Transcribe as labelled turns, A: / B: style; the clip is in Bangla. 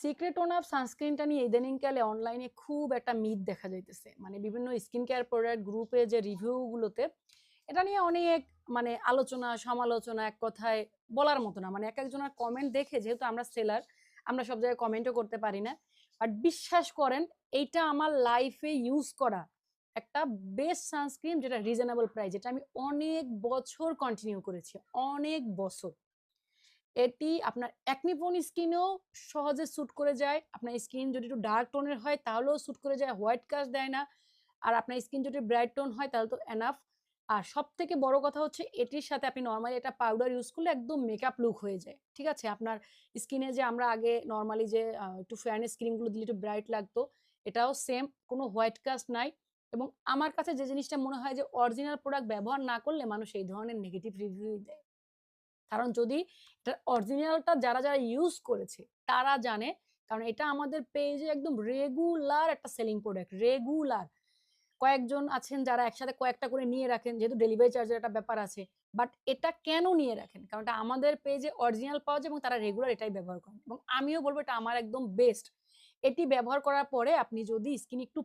A: সিক্রেট ওনাফ সানস্ক্রিনটা নিয়ে ইদানিংকালে অনলাইনে খুব একটা মিথ দেখা যাইতেছে। মানে বিভিন্ন স্কিন কেয়ার প্রোডাক্ট গ্রুপে যে রিভিউ গুলোতে এটা নিয়ে অনেক আলোচনা, সমালোচনা এক কথায় বলার মতো না। মানে একেকজনের কমেন্ট দেখে যেহেতু আমরা সেলার, আমরা সব জায়গায় কমেন্টও করতে পারি না। বাট বিশ্বাস করেন এইটা আমার লাইফে ইউজ করা একটা বেস্ট সানস্ক্রিন যেটা রিজনেবল প্রাইস। যেটা আমি অনেক বছর কন্টিনিউ করেছি। অনেক বছর। এটি আপনার অ্যাকনি প্রোন স্কিনেও সহজে স্যুট করে যায়। আপনার স্কিন যদি একটু ডার্ক টোনের হয় তাহলেও স্যুট করে যায়, হোয়াইট কাস্ট দেয় না। আর আপনার স্কিন যদি ব্রাইট টোন হয় তাহলে তো এনাফ। আর সবথেকে বড় কথা হচ্ছে এটির সাথে আপনি নরমালি একটা পাউডার ইউজ করলে একদম মেকআপ লুক হয়ে যায়। ঠিক আছে? আপনার স্কিনে যে আমরা আগে নরমালি যে একটু ফেয়ারনেস ক্রিমগুলো দিলে একটু ব্রাইট লাগতো, এটাও সেম, কোনো হোয়াইট কাস্ট নাই। এবং আমার কাছে যে জিনিসটা মনে হয় যে অরিজিনাল প্রোডাক্ট ব্যবহার না করলে মানুষ এই ধরনের নেগেটিভ রিভিউই দেয়। কারণ যদি এটার অরিজিনালটা যারা ইউজ করেছে তারা জানে। কারণ এটা আমাদের পেজে একদম রেগুলার একটা সেলিং প্রোডাক্ট, রেগুলার। কয়েকজন আছেন যারা একসাথে কয়েকটা করে নিয়ে রাখেন যেহেতু ডেলিভারি চার্জের একটা ব্যাপার আছে। বাট এটা কেন নিয়ে রাখেন? কারণ এটা আমাদের পেজে অরিজিনাল পাওয়া যায় এবং তারা রেগুলার এটাই ব্যবহার করেন। এবং আমিও বলব এটা আমার একদম বেস্ট। এটি ব্যবহার করার পরে আপনি যদি স্কিন একটু